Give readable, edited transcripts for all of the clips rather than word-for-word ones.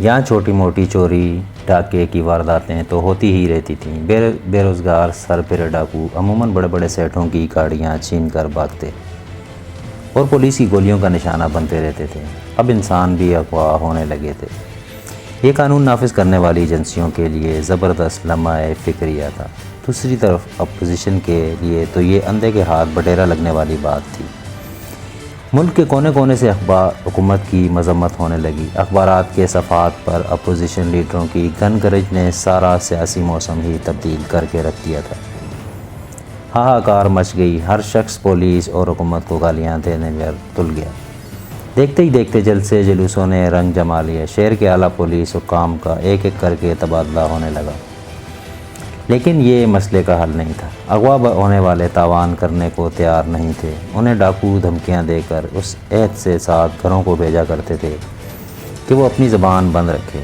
یہاں چھوٹی موٹی چوری ڈاکے کی وارداتیں تو ہوتی ہی رہتی تھیں۔ بے روزگار سر پہ ڈاکو عموماً بڑے بڑے سیٹوں کی گاڑیاں چھین کر بھاگتے اور پولیس کی گولیوں کا نشانہ بنتے رہتے تھے۔ اب انسان بھی اغوا ہونے لگے تھے۔ یہ قانون نافذ کرنے والی ایجنسیوں کے لیے زبردست لمحہ فکریہ تھا، دوسری طرف اپوزیشن کے لیے تو یہ اندھے کے ہاتھ بٹیرا لگنے والی بات تھی۔ ملک کے کونے کونے سے حکومت کی مذمت ہونے لگی۔ اخبارات کے صفحات پر اپوزیشن لیڈروں کی گن گرج نے سارا سیاسی موسم ہی تبدیل کر کے رکھ دیا تھا۔ ہاہاکار مچ گئی، ہر شخص پولیس اور حکومت کو گالیاں دینے میں تل گیا۔ دیکھتے ہی دیکھتے جلسے جلوسوں نے رنگ جما لیا، شہر کے اعلیٰ پولیس حکام کا ایک ایک کر کے تبادلہ ہونے لگا۔ لیکن یہ مسئلے کا حل نہیں تھا۔ اغوا ہونے والے تاوان کرنے کو تیار نہیں تھے۔ انہیں ڈاکو دھمکیاں دے کر اس عہد سے ساتھ گھروں کو بھیجا کرتے تھے کہ وہ اپنی زبان بند رکھے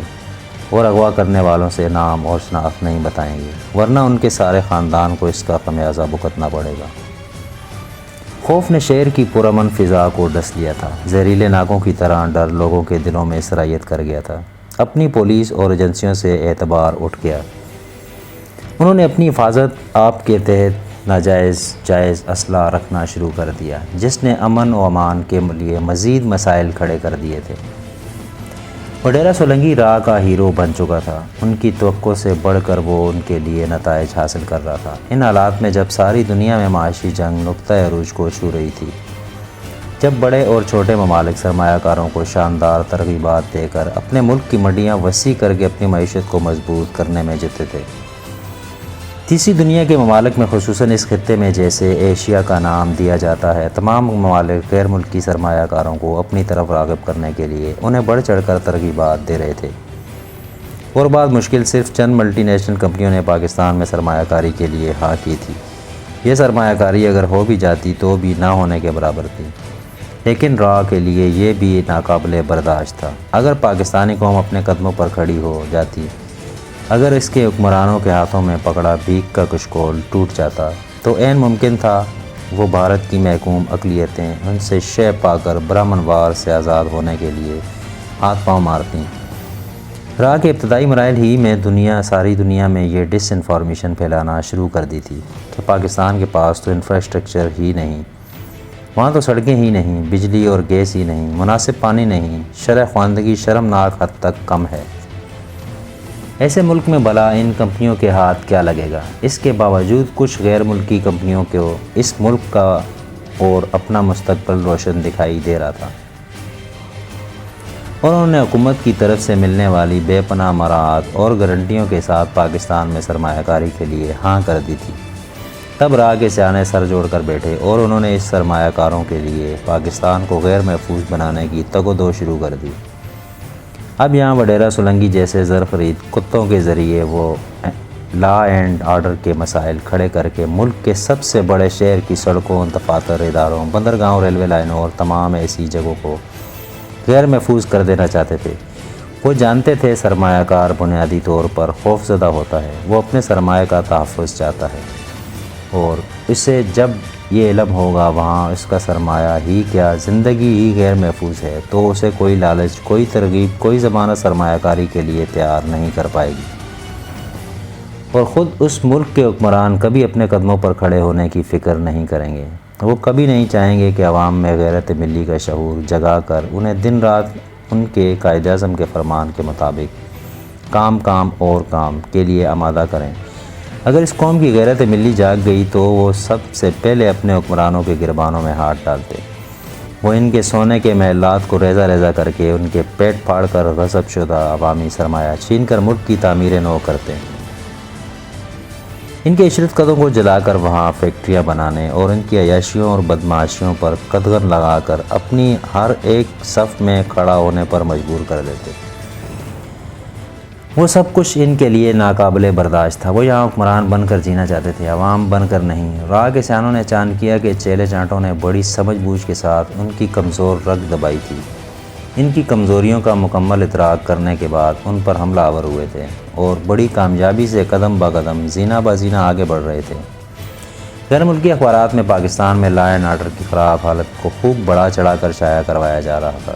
اور اغوا کرنے والوں سے نام اور شناخت نہیں بتائیں گے، ورنہ ان کے سارے خاندان کو اس کا خمیازہ بھگتنا پڑے گا۔ خوف نے شہر کی پرامن فضا کو ڈس لیا تھا۔ زہریلے ناگوں کی طرح ڈر لوگوں کے دلوں میں سرایت کر گیا تھا۔ اپنی پولیس اور ایجنسیوں سے اعتبار اٹھ گیا۔ انہوں نے اپنی حفاظت آپ کے تحت جائز اسلحہ رکھنا شروع کر دیا، جس نے امن و امان کے لیے مزید مسائل کھڑے کر دیے تھے۔ وڈیرا سولنگی راہ کا ہیرو بن چکا تھا۔ ان کی توقع سے بڑھ کر وہ ان کے لیے نتائج حاصل کر رہا تھا۔ ان حالات میں جب ساری دنیا میں معاشی جنگ نقطہ عروج کو چھو رہی تھی، جب بڑے اور چھوٹے ممالک سرمایہ کاروں کو شاندار ترغیبات دے کر اپنے ملک کی منڈیاں وسیع کر کے اپنی معیشت کو مضبوط کرنے میں جتے تھے، تیسری دنیا کے ممالک میں خصوصاً اس خطے میں جیسے ایشیا کا نام دیا جاتا ہے، تمام ممالک غیر ملکی سرمایہ کاروں کو اپنی طرف راغب کرنے کے لیے انہیں بڑھ چڑھ کر ترغیبات دے رہے تھے۔ اور بعد مشکل صرف چند ملٹی نیشنل کمپنیوں نے پاکستان میں سرمایہ کاری کے لیے ہاں کی تھی۔ یہ سرمایہ کاری اگر ہو بھی جاتی تو بھی نہ ہونے کے برابر تھی، لیکن را کے لیے یہ بھی ناقابل برداشت تھا۔ اگر پاکستانی قوم اپنے قدموں پر کھڑی ہو جاتی، اگر اس کے حکمرانوں کے ہاتھوں میں پکڑا بھیک کا کشکول ٹوٹ جاتا، تو عین ممکن تھا وہ بھارت کی محکوم اقلیتیں ان سے شے پا کر برہمن وار سے آزاد ہونے کے لیے ہاتھ پاؤں مارتیں۔ راہ کے ابتدائی مراحل ہی میں ساری دنیا میں یہ ڈس انفارمیشن پھیلانا شروع کر دی تھی کہ پاکستان کے پاس تو انفراسٹرکچر ہی نہیں، وہاں تو سڑکیں ہی نہیں، بجلی اور گیس ہی نہیں، مناسب پانی نہیں، شرح خواندگی شرمناک حد تک کم ہے۔ ایسے ملک میں بھلا ان کمپنیوں کے ہاتھ کیا لگے گا؟ اس کے باوجود کچھ غیر ملکی کمپنیوں کو اس ملک کا اور اپنا مستقبل روشن دکھائی دے رہا تھا، اور انہوں نے حکومت کی طرف سے ملنے والی بے پناہ مراعات اور گارنٹیوں کے ساتھ پاکستان میں سرمایہ کاری کے لیے ہاں کر دی تھی۔ تب راہ کے سیانے سر جوڑ کر بیٹھے اور انہوں نے اس سرمایہ کاروں کے لیے پاکستان کو غیر محفوظ بنانے کی تگ و دو شروع کر دی۔ اب یہاں وڈیرا سولنگی جیسے زرخرید کتوں کے ذریعے وہ لا اینڈ آرڈر کے مسائل کھڑے کر کے ملک کے سب سے بڑے شہر کی سڑکوں، دفاتر، اداروں، بندرگاہوں، ریلوے لائنوں اور تمام ایسی جگہوں کو غیر محفوظ کر دینا چاہتے تھے۔ وہ جانتے تھے سرمایہ کار بنیادی طور پر خوف زدہ ہوتا ہے، وہ اپنے سرمایہ کا تحفظ چاہتا ہے، اور اسے جب یہ علم ہوگا وہاں اس کا سرمایہ ہی کیا زندگی ہی غیر محفوظ ہے، تو اسے کوئی لالچ، کوئی ترغیب، کوئی ضمانت سرمایہ کاری کے لیے تیار نہیں کر پائے گی۔ اور خود اس ملک کے حکمران کبھی اپنے قدموں پر کھڑے ہونے کی فکر نہیں کریں گے۔ وہ کبھی نہیں چاہیں گے کہ عوام میں غیرت ملی کا شعور جگا کر انہیں دن رات ان کے قائد اعظم کے فرمان کے مطابق کام اور کام کے لیے آمادہ کریں۔ اگر اس قوم کی غیرت ملی جاگ گئی تو وہ سب سے پہلے اپنے حکمرانوں کے گربانوں میں ہاتھ ڈالتے، وہ ان کے سونے کے محلات کو ریزہ ریزہ کر کے ان کے پیٹ پھاڑ کر غصب شدہ عوامی سرمایہ چھین کر ملک کی تعمیر نو کرتے، ان کے عشرت قدوں کو جلا کر وہاں فیکٹریاں بنانے اور ان کی عیاشیوں اور بدمعاشیوں پر قدغن لگا کر اپنی ہر ایک صف میں کھڑا ہونے پر مجبور کر دیتے۔ وہ سب کچھ ان کے لیے ناقابل برداشت تھا۔ وہ یہاں حکمران بن کر جینا چاہتے تھے، عوام بن کر نہیں۔ راہ کے سیانوں نے چاند کیا کہ چیلے چانٹوں نے بڑی سمجھ بوجھ کے ساتھ ان کی کمزور رگ دبائی تھی، ان کی کمزوریوں کا مکمل ادراک کرنے کے بعد ان پر حملہ آور ہوئے تھے اور بڑی کامیابی سے قدم با قدم زینہ بہ زینہ آگے بڑھ رہے تھے۔ غیر ملکی اخبارات میں پاکستان میں لا اینڈ آرڈر کی خراب حالت کو خوب بڑا چڑھا کر شائع کروایا جا رہا تھا۔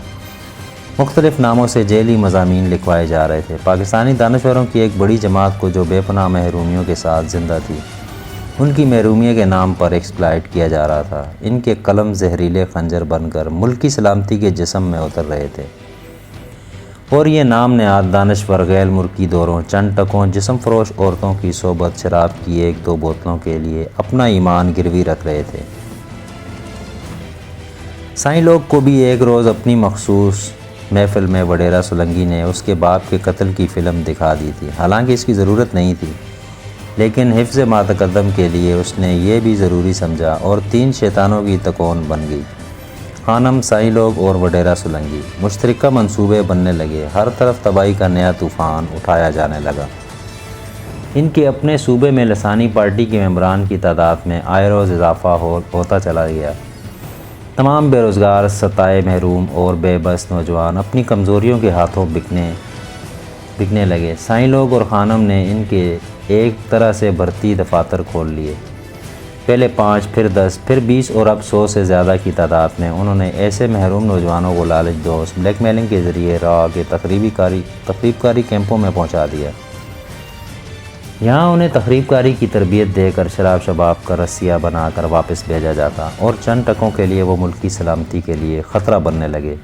مختلف ناموں سے جیلی مضامین لکھوائے جا رہے تھے۔ پاکستانی دانشوروں کی ایک بڑی جماعت کو جو بے پناہ محرومیوں کے ساتھ زندہ تھی، ان کی محرومیت کے نام پر ایکسپلائٹ کیا جا رہا تھا۔ ان کے قلم زہریلے خنجر بن کر ملکی سلامتی کے جسم میں اتر رہے تھے، اور یہ نام نہاد دانشور غیر ملکی دوروں، چند ٹکوں، جسم فروش عورتوں کی صحبت، شراب کی ایک دو بوتلوں کے لیے اپنا ایمان گروی رکھ رہے تھے۔ سائیں لوگ کو بھی ایک روز اپنی مخصوص محفل میں وڈیرا سولنگی نے اس کے باپ کے قتل کی فلم دکھا دی تھی۔ حالانکہ اس کی ضرورت نہیں تھی، لیکن حفظ ما تقدم کے لیے اس نے یہ بھی ضروری سمجھا، اور 3 شیطانوں کی تکون بن گئی: خانم، سائیں لوگ اور وڈیرا سولنگی۔ مشترکہ منصوبے بننے لگے، ہر طرف تباہی کا نیا طوفان اٹھایا جانے لگا۔ ان کے اپنے صوبے میں لسانی پارٹی کے ممبران کی تعداد میں آئے روز اضافہ ہوتا چلا گیا۔ تمام بے روزگار، ستائے محروم اور بے بس نوجوان اپنی کمزوریوں کے ہاتھوں بکنے لگے۔ سائیں لوگ اور خانم نے ان کے ایک طرح سے بھرتی دفاتر کھول لیے۔ پہلے 5، پھر 10، پھر 20 اور اب 100 سے زیادہ کی تعداد میں انہوں نے ایسے محروم نوجوانوں کو لالچ دوست بلیک میلنگ کے ذریعے راہ کے تخریب کاری کیمپوں میں پہنچا دیا۔ یہاں انہیں تخریب کاری کی تربیت دے کر شراب شباب کا رسیہ بنا کر واپس بھیجا جاتا، اور چند ٹکوں کے لیے وہ ملکی سلامتی کے لیے خطرہ بننے لگے۔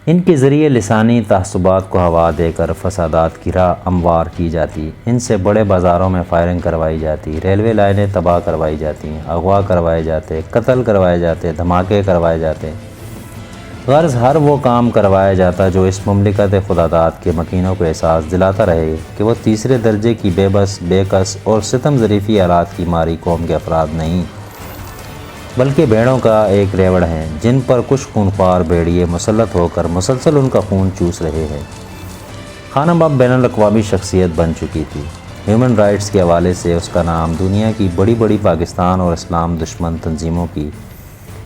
ان کے ذریعے لسانی تعصبات کو ہوا دے کر فسادات کی راہ ہموار کی جاتی، ان سے بڑے بازاروں میں فائرنگ کروائی جاتی، ریلوے لائنیں تباہ کروائی جاتی، اغوا کروائے جاتے، قتل کروائے جاتے، دھماکے کروائے جاتے۔ غرض ہر وہ کام کروایا جاتا جو اس مملکت خداداد کے مکینوں کو احساس دلاتا رہے کہ وہ تیسرے درجے کی بے بس، بے کس اور ستم ظریفی آلات کی ماری قوم کے افراد نہیں، بلکہ بھیڑوں کا ایک ریوڑ ہیں، جن پر کچھ خونخوار بھیڑیے مسلط ہو کر مسلسل ان کا خون چوس رہے ہیں۔ خانم اب بین الاقوامی شخصیت بن چکی تھی۔ ہیومن رائٹس کے حوالے سے اس کا نام دنیا کی بڑی بڑی پاکستان اور اسلام دشمن تنظیموں کی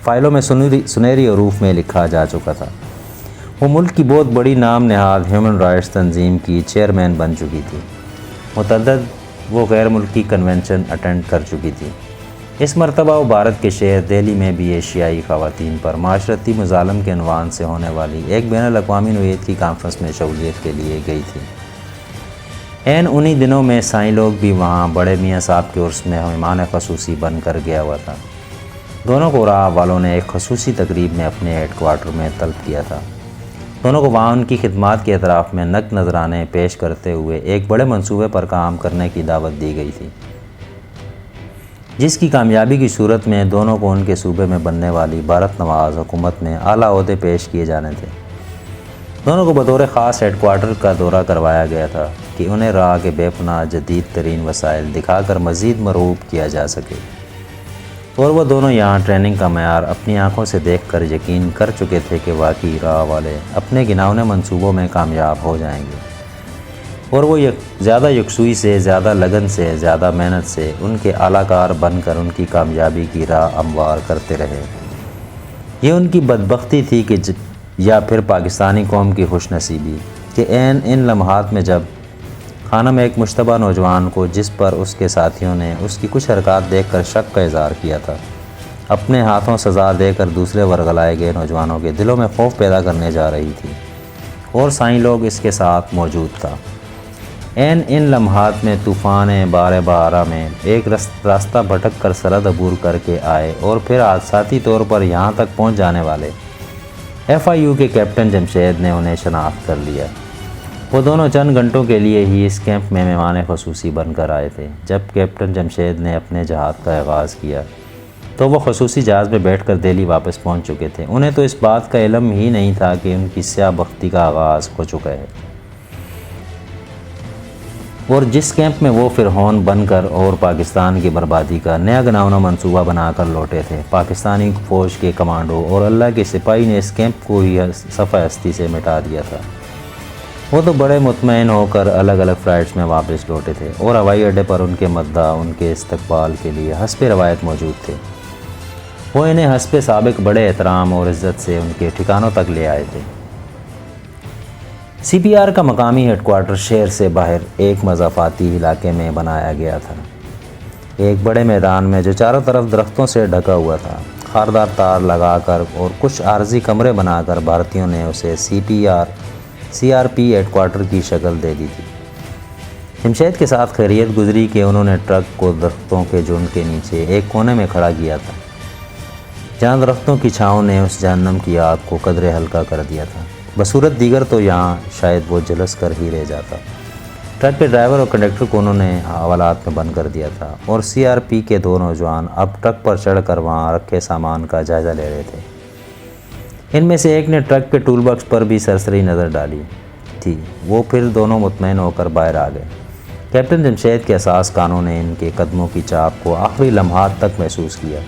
فائلوں میں سنہری حروف میں لکھا جا چکا تھا۔ وہ ملک کی بہت بڑی نام نہاد ہیومن رائٹس تنظیم کی چیئرمین بن چکی تھی۔ متعدد وہ غیر ملکی کنونشن اٹینڈ کر چکی تھی۔ اس مرتبہ وہ بھارت کے شہر دہلی میں بھی ایشیائی خواتین پر معاشرتی مظالم کے عنوان سے ہونے والی ایک بین الاقوامی نوعیت کی کانفرنس میں شمولیت کے لیے گئی تھی۔ عین انہی دنوں میں سائیں لوگ بھی وہاں بڑے میاں صاحب کے عرس میں مہمان خصوصی بن کر گیا ہوا تھا۔ دونوں کو راہ والوں نے ایک خصوصی تقریب میں اپنے ہیڈ کوارٹر میں طلب کیا تھا۔ دونوں کو وہاں ان کی خدمات کے اعتراف میں نقد نذرانے پیش کرتے ہوئے ایک بڑے منصوبے پر کام کرنے کی دعوت دی گئی تھی، جس کی کامیابی کی صورت میں دونوں کو ان کے صوبے میں بننے والی بھارت نواز حکومت میں اعلیٰ عہدے پیش کیے جانے تھے۔ دونوں کو بطور خاص ہیڈ کوارٹر کا دورہ کروایا گیا تھا کہ انہیں راہ کے بے پناہ جدید ترین وسائل دکھا کر مزید مرغوب کیا جا سکے، اور وہ دونوں یہاں ٹریننگ کا معیار اپنی آنکھوں سے دیکھ کر یقین کر چکے تھے کہ واقعی راہ والے اپنے گناؤنے منصوبوں میں کامیاب ہو جائیں گے، اور وہ زیادہ یکسوئی سے، زیادہ لگن سے، زیادہ محنت سے ان کے اعلیٰ کار بن کر ان کی کامیابی کی راہ ہموار کرتے رہے۔ یہ ان کی بدبختی تھی کہ یا پھر پاکستانی قوم کی خوش نصیبی کہ عین ان لمحات میں جب خانم ایک مشتبہ نوجوان کو، جس پر اس کے ساتھیوں نے اس کی کچھ حرکات دیکھ کر شک کا اظہار کیا تھا، اپنے ہاتھوں سزا دے کر دوسرے ورگلائے گئے نوجوانوں کے دلوں میں خوف پیدا کرنے جا رہی تھی، اور سائیں لوگ اس کے ساتھ موجود تھا۔ عین ان لمحات میں طوفان بار بہارا میں ایک راستہ بھٹک کر سرحد عبور کر کے آئے اور پھر حادثاتی طور پر یہاں تک پہنچ جانے والے FIU کے کیپٹن جمشید نے انہیں شناخت کر لیا۔ وہ دونوں چند گھنٹوں کے لیے ہی اس کیمپ میں مہمان خصوصی بن کر آئے تھے۔ جب کیپٹن جمشید نے اپنے جہاد کا آغاز کیا تو وہ خصوصی جہاز میں بیٹھ کر دہلی واپس پہنچ چکے تھے۔ انہیں تو اس بات کا علم ہی نہیں تھا کہ ان کی سیاہ بختی کا آغاز ہو چکا ہے، اور جس کیمپ میں وہ فرعون بن کر اور پاکستان کی بربادی کا نیا گناؤنا منصوبہ بنا کر لوٹے تھے، پاکستانی فوج کے کمانڈو اور اللہ کے سپاہی نے اس کیمپ کو ہی صفحہ ہستی سے مٹا دیا تھا۔ وہ تو بڑے مطمئن ہو کر الگ الگ فلائٹس میں واپس لوٹے تھے، اور ہوائی اڈے پر ان کے مداح ان کے استقبال کے لیے حسب روایت موجود تھے۔ وہ انہیں حسب سابق بڑے احترام اور عزت سے ان کے ٹھکانوں تک لے آئے تھے۔ CPR کا مقامی ہیڈ کوارٹر شہر سے باہر ایک مضافاتی علاقے میں بنایا گیا تھا، ایک بڑے میدان میں جو چاروں طرف درختوں سے ڈھکا ہوا تھا۔ خاردار تار لگا کر اور کچھ عارضی کمرے بنا کر بھارتیوں نے اسے C R P headquarter کی شکل دے دی تھی۔ جمشید کے ساتھ خیریت گزری کہ انہوں نے ٹرک کو درختوں کے جھنڈ کے نیچے ایک کونے میں کھڑا کیا تھا، جہاں درختوں کی چھاؤں نے اس جہنم کی آگ کو قدرے ہلکا کر دیا تھا۔ بصورت دیگر تو یہاں شاید وہ جلس کر ہی رہ جاتا۔ ٹرک کے ڈرائیور اور کنڈکٹر کو انہوں نے حوالات میں بند کر دیا تھا اور سی آر پی کے دو نوجوان اب ٹرک پر چڑھ کر وہاں رکھے سامان کا جائزہ لے رہے تھے۔ ان میں سے ایک نے ٹرک کے ٹول باکس پر بھی سرسری نظر ڈالی تھی۔ وہ پھر دونوں مطمئن ہو کر باہر آ گئے۔ کیپٹن جمشید کے احساس کانوں نے ان کے قدموں کی چاپ کو آخری لمحات تک محسوس کیا،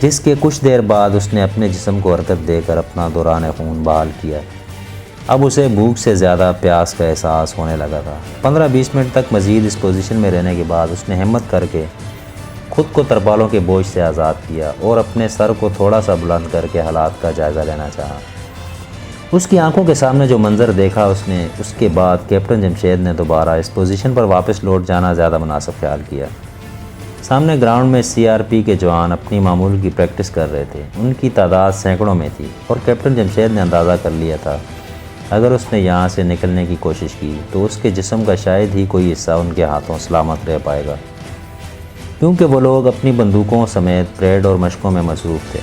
جس کے کچھ دیر بعد اس نے اپنے جسم کو حرکت دے کر اپنا دوران خون بحال کیا۔ اب اسے بھوک سے زیادہ پیاس کا احساس ہونے لگا تھا۔ 15-20 منٹ تک مزید اس پوزیشن میں رہنے کے بعد اس نے ہمت کر کے خود کو ترپالوں کے بوجھ سے آزاد کیا اور اپنے سر کو تھوڑا سا بلند کر کے حالات کا جائزہ لینا چاہا۔ اس کی آنکھوں کے سامنے جو منظر دیکھا اس کے بعد کیپٹن جمشید نے دوبارہ اس پوزیشن پر واپس لوٹ جانا زیادہ مناسب خیال کیا۔ سامنے گراؤنڈ میں سی آر پی کے جوان اپنی معمول کی پریکٹس کر رہے تھے۔ ان کی تعداد سینکڑوں میں تھی اور کیپٹن جمشید نے اندازہ کر لیا تھا اگر اس نے یہاں سے نکلنے کی کوشش کی تو اس کے جسم کا شاید ہی کوئی حصہ ان کے ہاتھوں سلامت رہ پائے گا، کیونکہ وہ لوگ اپنی بندوقوں سمیت پریڈ اور مشقوں میں مصروف تھے۔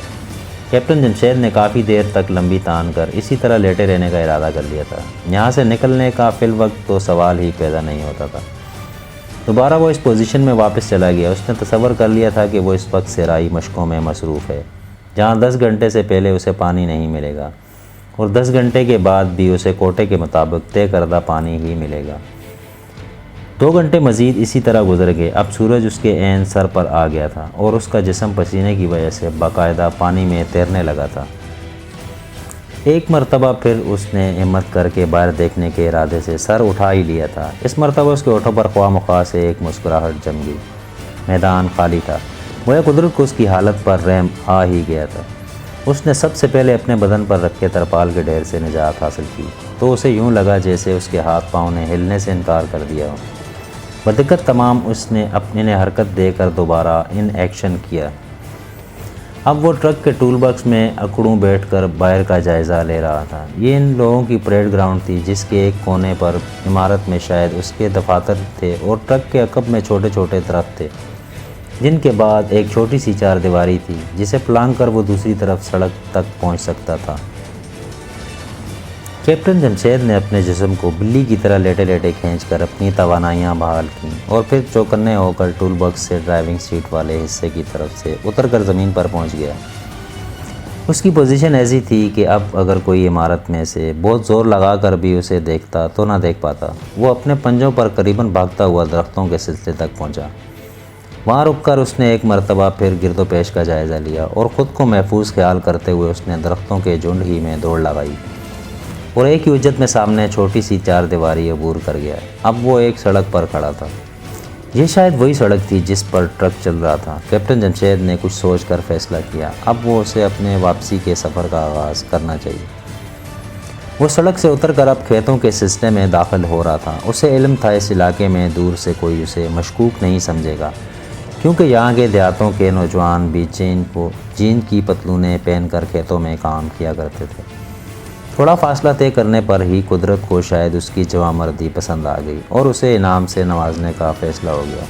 کیپٹن جمشید نے کافی دیر تک لمبی تان کر اسی طرح لیٹے رہنے کا ارادہ کر لیا تھا۔ یہاں سے نکلنے کا فی الوقت تو سوال ہی پیدا نہیں ہوتا تھا۔ دوبارہ وہ اس پوزیشن میں واپس چلا گیا۔ اس نے تصور کر لیا تھا کہ وہ اس وقت صحرائی مشقوں میں مصروف ہے، جہاں 10 گھنٹے سے پہلے اسے پانی نہیں ملے گا اور 10 گھنٹے کے بعد بھی اسے کوٹے کے مطابق طے کردہ پانی ہی ملے گا۔ 2 گھنٹے مزید اسی طرح گزر گئے۔ اب سورج اس کے عین سر پر آ گیا تھا اور اس کا جسم پسینے کی وجہ سے باقاعدہ پانی میں تیرنے لگا تھا۔ ایک مرتبہ پھر اس نے ہمت کر کے باہر دیکھنے کے ارادے سے سر اٹھا ہی لیا تھا۔ اس مرتبہ اس کے ہونٹوں پر خواہ مخواہ سے ایک مسکراہٹ جم گئی۔ میدان خالی تھا۔ گویا قدرت کو اس کی حالت پر رحم آ ہی گیا تھا۔ اس نے سب سے پہلے اپنے بدن پر رکھے ترپال کے ڈھیر سے نجات حاصل کی تو اسے یوں لگا جیسے اس کے ہاتھ پاؤں نے ہلنے سے انکار کر دیا ہو۔ بدقت تمام اس نے انہیں حرکت دے کر دوبارہ ان ایکشن کیا۔ اب وہ ٹرک کے ٹول باکس میں اکڑوں بیٹھ کر باہر کا جائزہ لے رہا تھا۔ یہ ان لوگوں کی پریڈ گراؤنڈ تھی، جس کے ایک کونے پر عمارت میں شاید اس کے دفاتر تھے اور ٹرک کے عقب میں چھوٹے چھوٹے درخت تھے، جن کے بعد ایک چھوٹی سی 4 دیواری تھی جسے پلانگ کر وہ دوسری طرف سڑک تک پہنچ سکتا تھا۔ کیپٹن جمشید نے اپنے جسم کو بلی کی طرح لیٹے لیٹے کھینچ کر اپنی توانائیاں بحال کیں اور پھر چوکنے ہو کر ٹول باکس سے ڈرائیونگ سیٹ والے حصے کی طرف سے اتر کر زمین پر پہنچ گیا۔ اس کی پوزیشن ایسی تھی کہ اب اگر کوئی عمارت میں سے بہت زور لگا کر بھی اسے دیکھتا تو نہ دیکھ پاتا۔ وہ اپنے پنجوں پر قریباً بھاگتا ہوا درختوں کے سلسلے تک پہنچا۔ وہاں رک کر اس نے ایک مرتبہ پھر گرد و پیش کا جائزہ لیا اور خود کو محفوظ خیال کرتے ہوئے اس نے درختوں کے جھنڈ ہی میں دوڑ لگائی اور ایک ہی اجت میں سامنے چھوٹی سی 4 دیواری عبور کر گیا۔ اب وہ ایک سڑک پر کھڑا تھا۔ یہ شاید وہی سڑک تھی جس پر ٹرک چل رہا تھا۔ کیپٹن جمشید نے کچھ سوچ کر فیصلہ کیا، اب وہ اسے اپنے واپسی کے سفر کا آغاز کرنا چاہیے۔ وہ سڑک سے اتر کر اب کھیتوں کے سلسلے میں داخل ہو رہا تھا۔ اسے علم تھا اس علاقے میں دور سے کوئی اسے مشکوک نہیں سمجھے گا، کیونکہ یہاں کے دیہاتوں کے نوجوان بھی جین کی پتلونیں پہن کر کھیتوں میں کام کیا کرتے تھے۔ تھوڑا فاصلہ طے کرنے پر ہی قدرت کو شاید اس کی جوانمردی پسند آ گئی اور اسے انعام سے نوازنے کا فیصلہ ہو گیا۔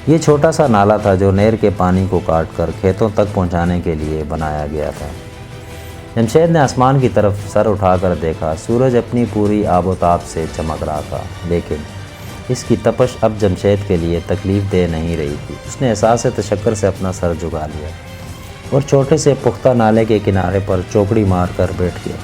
یہ چھوٹا سا نالا تھا جو نہر کے پانی کو کاٹ کر کھیتوں تک پہنچانے کے لیے بنایا گیا تھا۔ جمشید نے آسمان کی طرف سر اٹھا کر دیکھا۔ سورج اپنی پوری آب و تاب سے چمک رہا تھا، لیکن اس کی تپش اب جمشید کے لیے تکلیف دہ نہیں رہی تھی۔ اس نے احساس تشکر سے اپنا سر جھکا لیا اور چھوٹے سے پختہ نالے کے کنارے پر چوکڑی مار کر بیٹھ گیا۔